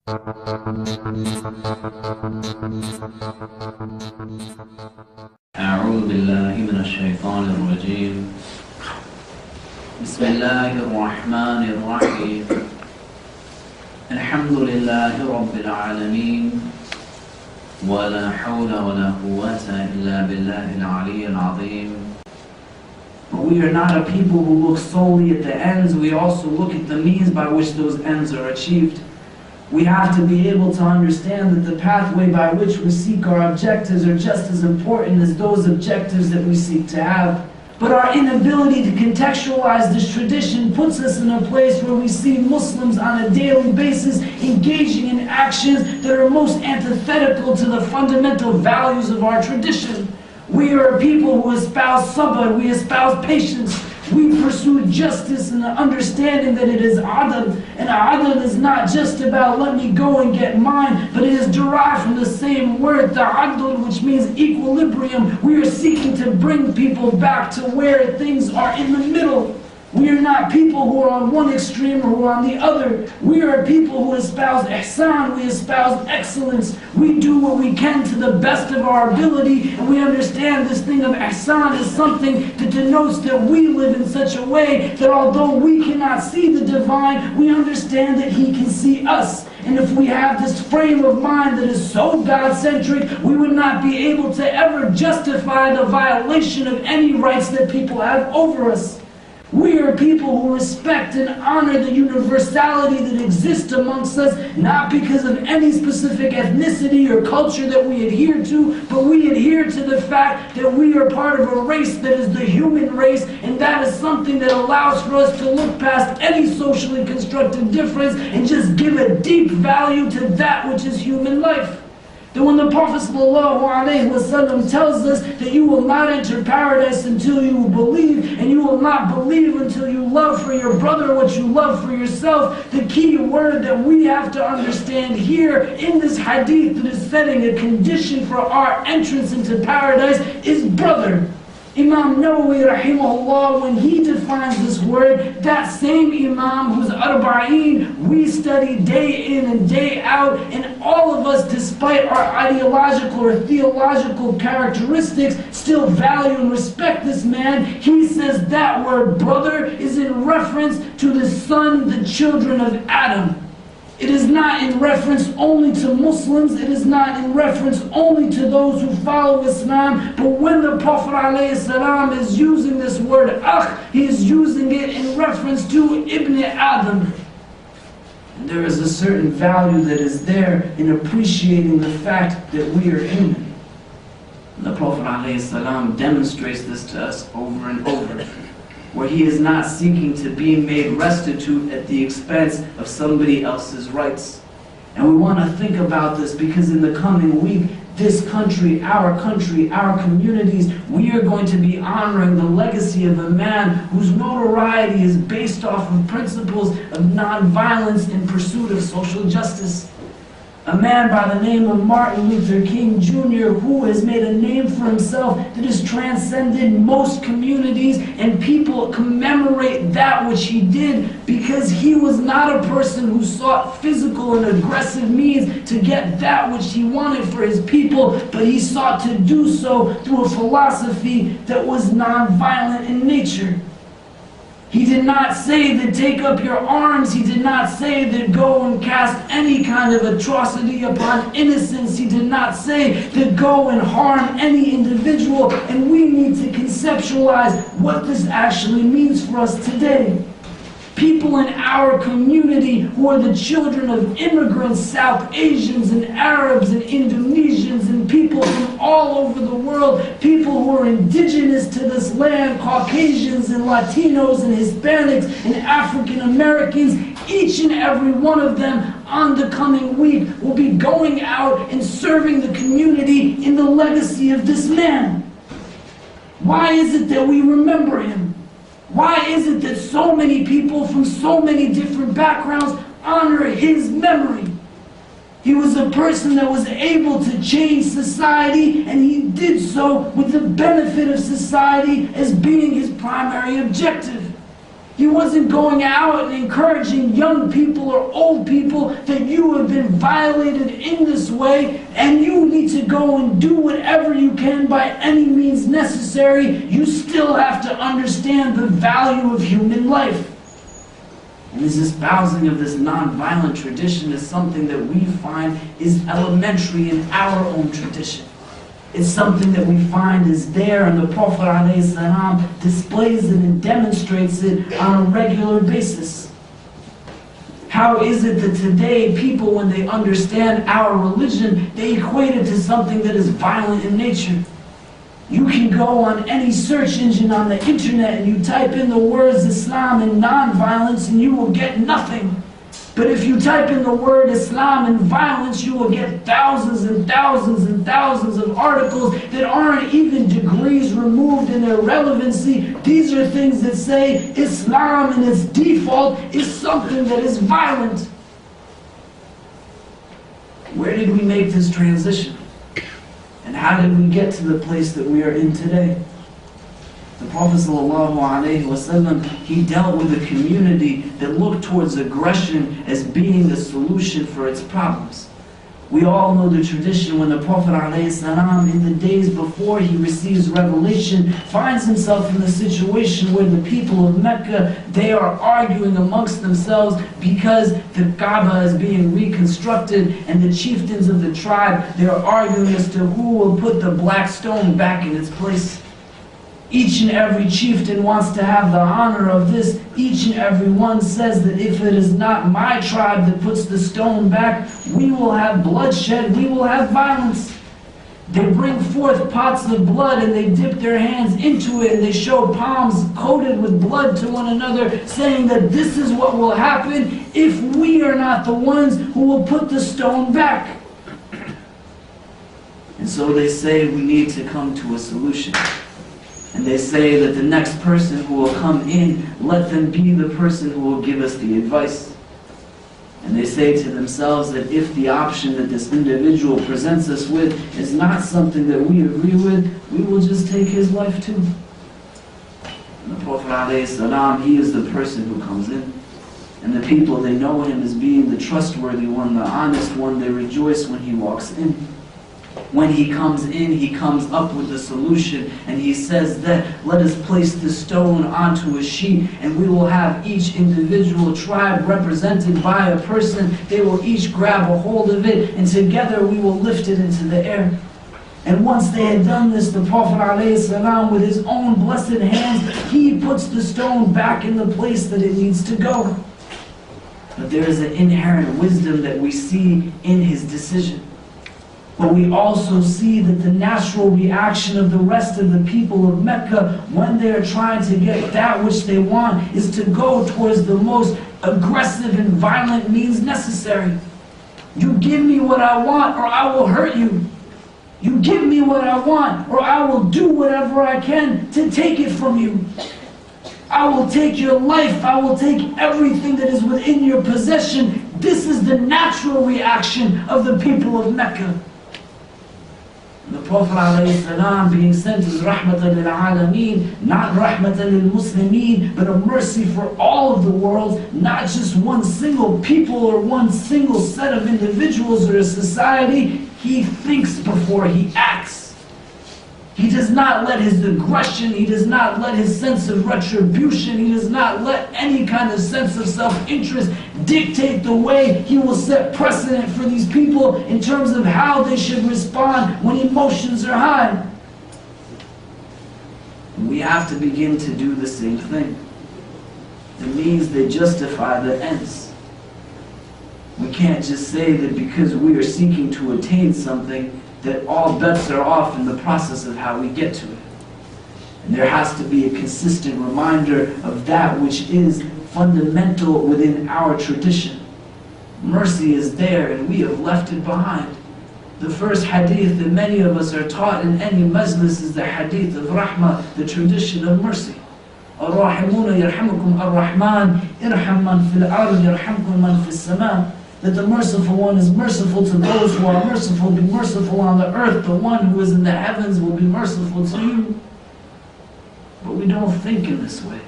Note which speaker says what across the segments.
Speaker 1: أعوذ بالله من الشيطان الرجيم. بسم الله الرحمن الرحيم. الحمد لله رب العالمين. ولا حول ولا قوة إلا بالله العلي العظيم. But we are not a people who look solely at the ends, we also look at the means by which those ends are achieved. We have to be able to understand that the pathway by which we seek our objectives are just as important as those objectives that we seek to have. But our inability to contextualize this tradition puts us in a place where we see Muslims on a daily basis engaging in actions that are most antithetical to the fundamental values of our tradition. We are a people who espouse sabr, we espouse patience, we pursue justice and the understanding that it is adl. And adl is not just about let me go and get mine, but it is derived from the same word, the adl, which means equilibrium. We are seeking to bring people back to where things are in the middle. We are not people who are on one extreme or who are on the other. We are people who espouse ihsan, we espouse excellence. We do what we can to the best of our ability, and we understand this thing of ihsan is something that denotes that we live in such a way that although we cannot see the divine, we understand that He can see us. And if we have this frame of mind that is so God-centric, we would not be able to ever justify the violation of any rights that people have over us. We are people who respect and honor the universality that exists amongst us, not because of any specific ethnicity or culture that we adhere to, but we adhere to the fact that we are part of a race that is the human race, and that is something that allows for us to look past any socially constructed difference and just give a deep value to that which is human life. That when the Prophet ﷺ tells us that you will not enter paradise until you believe, and you will not believe until you love for your brother what you love for yourself, the key word that we have to understand here in this hadith that is setting a condition for our entrance into paradise is brother. Imam Nawawi rahimahullah, when he defines this word, that same Imam whose arba'een we study day in and day out, and all of us, despite our ideological or theological characteristics, still value and respect this man. He says that word brother is in reference to the son, the children of Adam. It is not in reference only to Muslims, it is not in reference only to those who follow Islam, but when the Prophet ﷺ is using this word akh, he is using it in reference to Ibn Adam. And there is a certain value that is there in appreciating the fact that we are human. And the Prophet ﷺ demonstrates this to us over and over, where he is not seeking to be made restitute at the expense of somebody else's rights. And we want to think about this because in the coming week, this country, our communities, we are going to be honoring the legacy of a man whose notoriety is based off of principles of nonviolence in pursuit of social justice. A man by the name of Martin Luther King Jr. who has made a name for himself that has transcended most communities, and people commemorate that which he did because he was not a person who sought physical and aggressive means to get that which he wanted for his people, but he sought to do so through a philosophy that was nonviolent in nature. He did not say that take up your arms. He did not say that go and cast any kind of atrocity upon innocence. He did not say that go and harm any individual. And we need to conceptualize what this actually means for us today. People in our community who are the children of immigrants, South Asians and Arabs and Indonesians and people from all over the world, people who are indigenous to this land, Caucasians and Latinos and Hispanics and African Americans, each and every one of them on the coming week will be going out and serving the community in the legacy of this man. Why is it that we remember him? Why is it that so many people from so many different backgrounds honor his memory? He was a person that was able to change society, and he did so with the benefit of society as being his primary objective.
Speaker 2: He wasn't going out and encouraging young people or old people that you have been violated in this way and you need to go and do whatever you can by any means necessary. You still have to understand the value of human life. And this espousing of this non-violent tradition is something that we find is elementary in our own tradition. It's something that we find is there, and the Prophet ﷺ displays it and demonstrates it on a regular basis. How is it that today people, when they understand our religion, they equate it to something that is violent in nature? You can go on any search engine on the internet and you type in the words Islam and non-violence and you will get nothing. But if you type in the word Islam and violence, you will get thousands and thousands and thousands of articles that aren't even degrees removed in their relevancy. These are things that say Islam in its default is something that is violent. Where did we make this transition? And how did we get to the place that we are in today? The Prophet ﷺ, he dealt with a community that looked towards aggression as being the solution for its problems. We all know the tradition when the Prophet ﷺ, in the days before he receives revelation, finds himself in the situation where the people of Mecca, they are arguing amongst themselves because the Kaaba is being reconstructed, and the chieftains of the tribe, they are arguing as to who will put the black stone back in its place. Each and every chieftain wants to have the honor of this. Each and every one says that if it is not my tribe that puts the stone back, we will have bloodshed, we will have violence. They bring forth pots of blood and they dip their hands into it and they show palms coated with blood to one another, saying that this is what will happen if we are not the ones who will put the stone back. And so they say we need to come to a solution. And they say that the next person who will come in, let them be the person who will give us the advice. And they say to themselves that if the option that this individual presents us with is not something that we agree with, we will just take his life too. And the Prophet ﷺ, he is the person who comes in. And the people, they know him as being the trustworthy one, the honest one. They rejoice when he walks in. When he comes in, he comes up with a solution, and he says that let us place the stone onto a sheet, and we will have each individual tribe represented by a person. They will each grab a hold of it, and together we will lift it into the air. And once they had done this, the Prophet ﷺ, with his own blessed hands, he puts the stone back in the place that it needs to go. But there is an inherent wisdom that we see in his decision. But we also see that the natural reaction of the rest of the people of Mecca when they are trying to get that which they want is to go towards the most aggressive and violent means necessary. You give me what I want or I will hurt you. You give me what I want or I will do whatever I can to take it from you. I will take your life. I will take everything that is within your possession. This is the natural reaction of the people of Mecca. The Prophet ﷺ being sent as rahmatan lil alameen, not rahmatan lil muslimin, but a mercy for all of the world, not just one single people or one single set of individuals or a society. He thinks before he acts. He does not let his aggression, he does not let his sense of retribution, he does not let any kind of sense of self-interest dictate the way he will set precedent for these people in terms of how they should respond when emotions are high. We have to begin to do the same thing. The means they justify the ends. We can't just say that because we are seeking to attain something that all bets are off in the process of how we get to it. And there has to be a consistent reminder of that which is fundamental within our tradition. Mercy is there and we have left it behind. The first hadith that many of us are taught in any majlis is the hadith of rahmah, the tradition of mercy. Ar-Rahimuna yarhamukum ar-Rahman, irham man fil ard yarhamkum man fis sama. That the merciful one is merciful to those who are merciful, be merciful on the earth. The one who is in the heavens will be merciful to you. But we don't think in this way.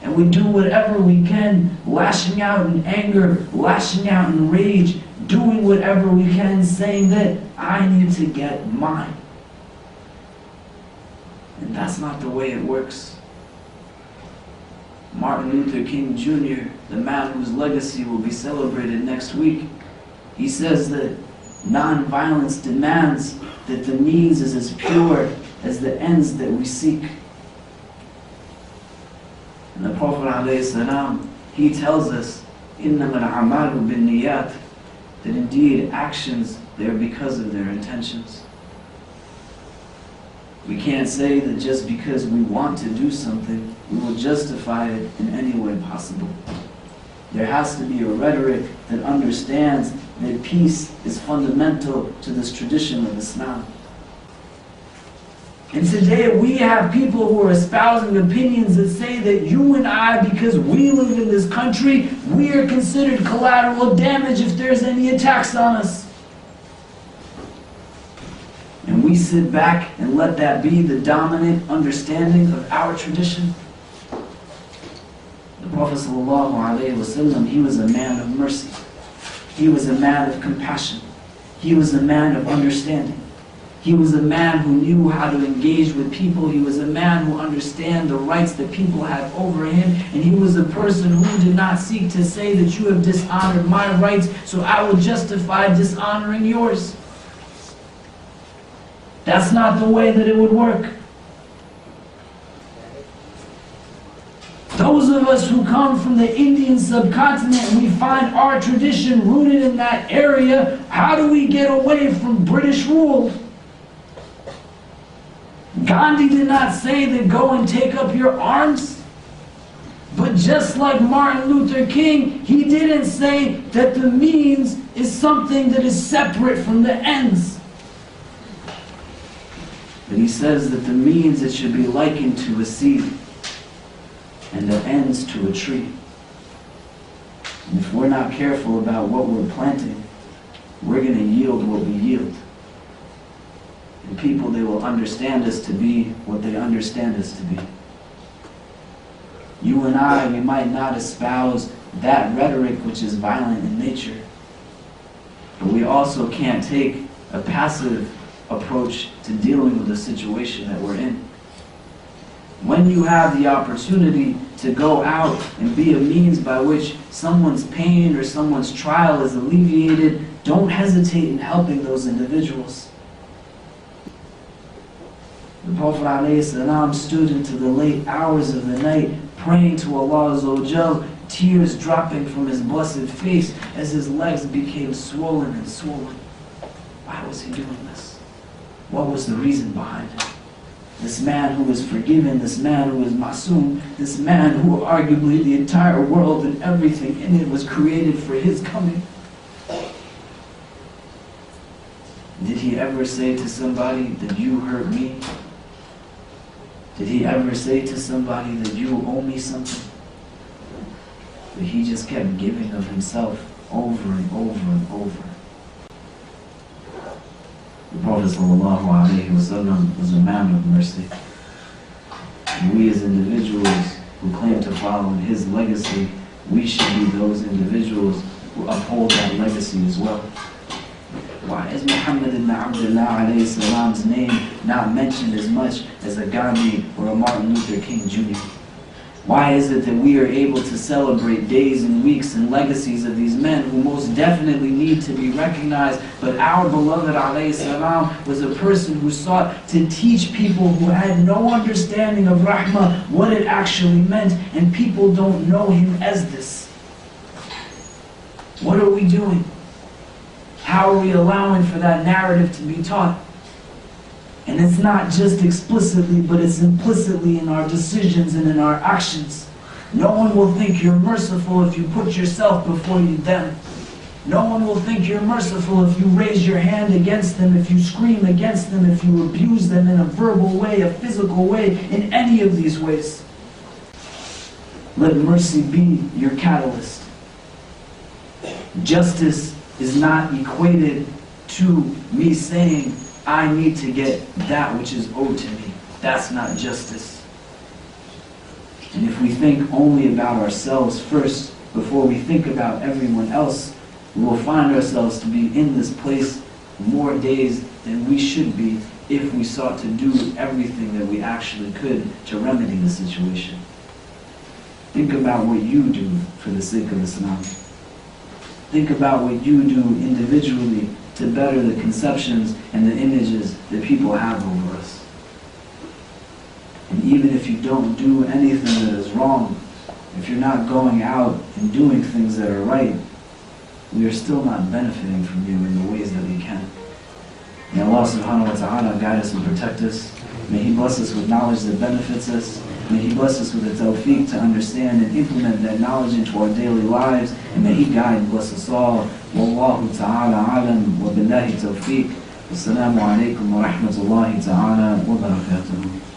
Speaker 2: And we do whatever we can, lashing out in anger, lashing out in rage, doing whatever we can, saying that I need to get mine. And that's not the way it works. Martin Luther King Jr., the man whose legacy will be celebrated next week, he says that nonviolence demands that the means is as pure as the ends that we seek. And the Prophet ﷺ, he tells us, إِنَّمَا الْأَعْمَالُ بِالنِّيَّاتِ, that indeed actions, they are because of their intentions. We can't say that just because we want to do something, we will justify it in any way possible. There has to be a rhetoric that understands that peace is fundamental to this tradition of Islam. And today we have people who are espousing opinions that say that you and I, because we live in this country, we are considered collateral damage if there's any attacks on us. And we sit back and let that be the dominant understanding of our tradition. The Prophet ﷺ, he was a man of mercy. He was a man of compassion. He was a man of understanding. He was a man who knew how to engage with people. He was a man who understood the rights that people have over him. And he was a person who did not seek to say that you have dishonored my rights, so I will justify dishonoring yours. That's not the way that it would work. Those of us who come from the Indian subcontinent, we find our tradition rooted in that area. How do we get away from British rule? Gandhi did not say that go and take up your arms. But just like Martin Luther King, he didn't say that the means is something that is separate from the ends. But he says that the means, it should be likened to a seed, and the ends to a tree. And if we're not careful about what we're planting, we're going to yield what we yield. And people, they will understand us to be what they understand us to be. You and I, we might not espouse that rhetoric which is violent in nature, but we also can't take a passive approach to dealing with the situation that we're in. When you have the opportunity to go out and be a means by which someone's pain or someone's trial is alleviated, don't hesitate in helping those individuals. The Prophet ﷺ stood into the late hours of the night praying to Allah Azza wa Jal, tears dropping from his blessed face as his legs became swollen and swollen. Why was he doing this? What was the reason behind it? This man who was forgiven, this man who was masoom, this man who arguably the entire world and everything in it was created for his coming. Did he ever say to somebody that you hurt me? Did he ever say to somebody that you owe me something? But he just kept giving of himself over and over and over. The Prophet ﷺ was a man of mercy. And we as individuals who claim to follow in his legacy, we should be those individuals who uphold that legacy as well. Why is Muhammad ibn Abdullah alayhi salam's name not mentioned as much as a Gandhi or a Martin Luther King Jr.? Why is it that we are able to celebrate days and weeks and legacies of these men who most definitely need to be recognized, but our beloved alayhi salam was a person who sought to teach people who had no understanding of rahmah what it actually meant, and people don't know him as this. What are we doing? How are we allowing for that narrative to be taught? And it's not just explicitly, but it's implicitly in our decisions and in our actions. No one will think you're merciful if you put yourself before them. No one will think you're merciful if you raise your hand against them, if you scream against them, if you abuse them in a verbal way, a physical way, in any of these ways. Let mercy be your catalyst. Justice is not equated to me saying, I need to get that which is owed to me. That's not justice. And if we think only about ourselves first, before we think about everyone else, we will find ourselves to be in this place more days than we should be if we sought to do everything that we actually could to remedy the situation. Think about what you do for the sake of Islam. Think about what you do individually to better the conceptions and the images that people have over us. And even if you don't do anything that is wrong, if you're not going out and doing things that are right, we are still not benefiting from you in the ways that we can. May Allah subhanahu wa ta'ala guide us and protect us. May He bless us with knowledge that benefits us. May He bless us with the tawfiq to understand and implement that knowledge into our daily lives. And may He guide and bless us all. Wallahu ta'ala alam wa billahi tawfiq. Wassalamu alaikum wa rahmatullahi ta'ala wa barakatuh.